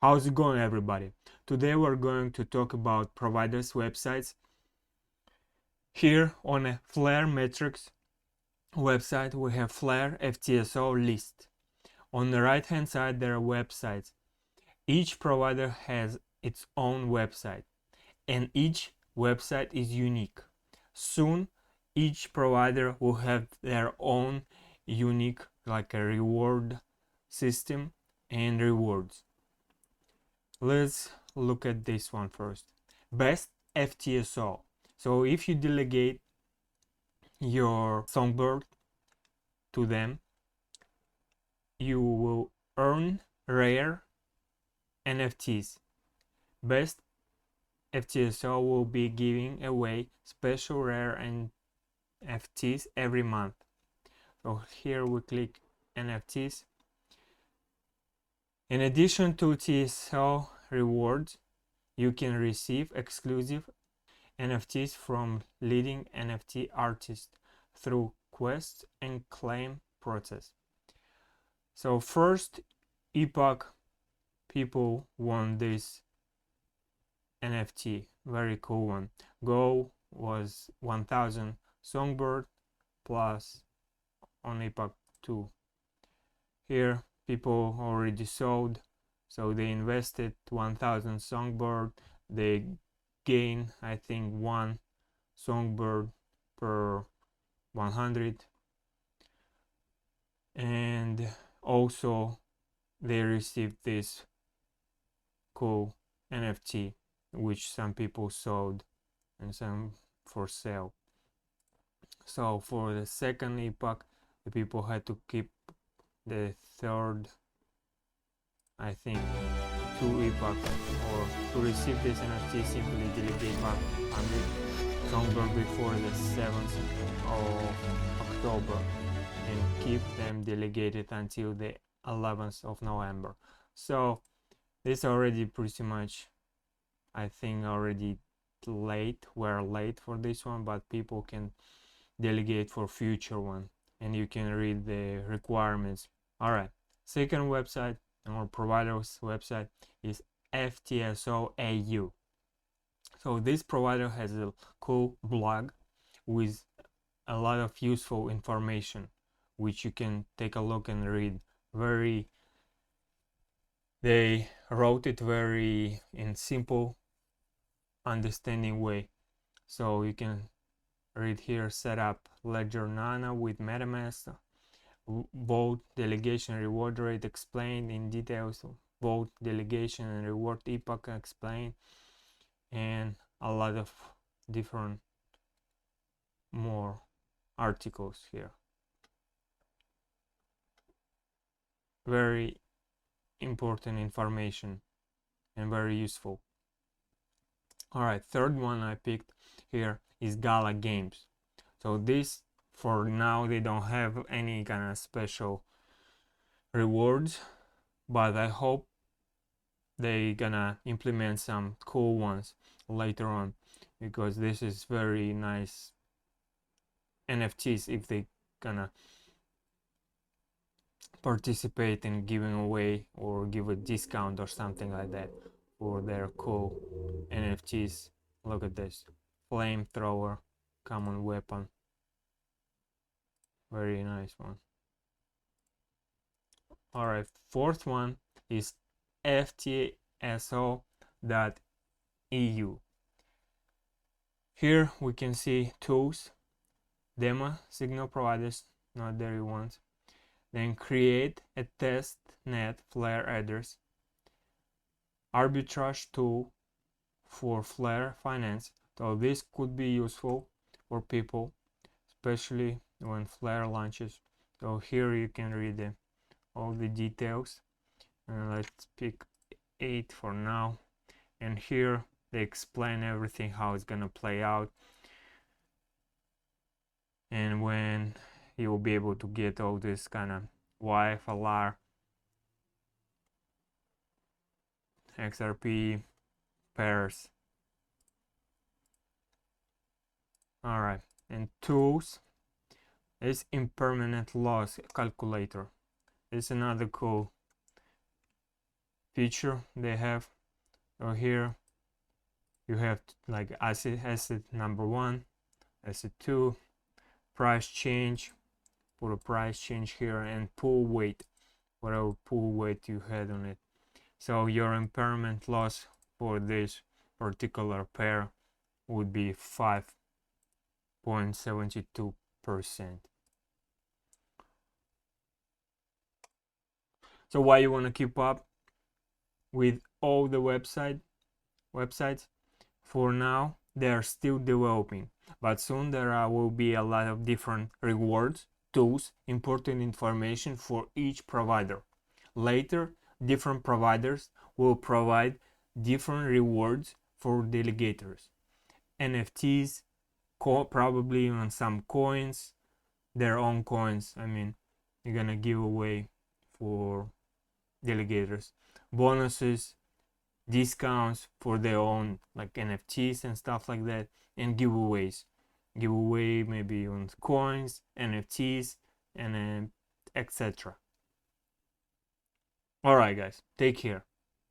How's it going, everybody? Today we're going to talk about providers' websites. Here on a Flare Metrics website, we have Flare FTSO list. On the right hand side, there are websites. Each provider has its own website, and each website is unique. Soon, each provider will have their own unique, like a reward system and rewards. Let's look at this one first. Best FTSO. So if you delegate your Songbird to them, you will earn rare NFTs. Best FTSO will be giving away special rare NFTs every month. So here we click NFTs. In addition to TSO rewards, you can receive exclusive NFTs from leading NFT artists through quest and claim process. So first epoch people want this NFT, very cool one. Go was 1000 Songbird plus on epoch 2. Here people already sold, so they invested 1000 Songbird. They gain, I think, 1 Songbird per 100, and also they received this cool NFT, which some people sold and some for sale. So for the second epoch, the people had to keep the third, I think, 2 epochs, or to receive this NFT simply delegate 500 Songbird before the 7th of October and keep them delegated until the 11th of November. So this already pretty much, I think, already late. We're late for this one, but people can delegate for future one, and you can read the requirements. All right, second website, or provider's website, is FTSO AU. So this provider has a cool blog with a lot of useful information, which you can take a look and read. They wrote it very in simple, understanding way. So you can read here: set up Ledger Nano with MetaMask, vote delegation reward rate explained in details, vote delegation and reward epoch explained, and a lot of different more articles here. Very important information and very useful. All right, third one I picked here is Gala Games. So this, for now, they don't have any kind of special rewards, but I hope they gonna implement some cool ones later on, because this is very nice NFTs if they gonna participate in giving away or give a discount or something like that for their cool NFTs. Look at this flamethrower, common weapon, very nice one. All right, fourth one is FTSO.EU. Here we can see tools, demo signal providers, not the real ones. Then create a test net Flare address, arbitrage tool for Flare Finance. So this could be useful for people, especially when Flare launches. So here you can read all the details, and let's pick 8 for now. And here they explain everything, how it's gonna play out, and when you will be able to get all this kind of YFLR, XRP pairs. All right, and tools is impermanent loss calculator. It's another cool feature they have. So here you have like asset number 1, asset 2, price change, put a price change here, and pool weight, whatever pool weight you had on it. So your impairment loss for this particular pair would be 5.72%. So why you want to keep up with all the websites? For now, they are still developing, but soon there will be a lot of different rewards, tools, important information for each provider. Later, different providers will provide different rewards for delegators. NFTs, probably on some coins, their own coins. I mean, you're gonna give away for delegators. Bonuses, discounts for their own like NFTs and stuff like that, and giveaways. Giveaway maybe on coins, NFTs, and etc. Alright guys, take care.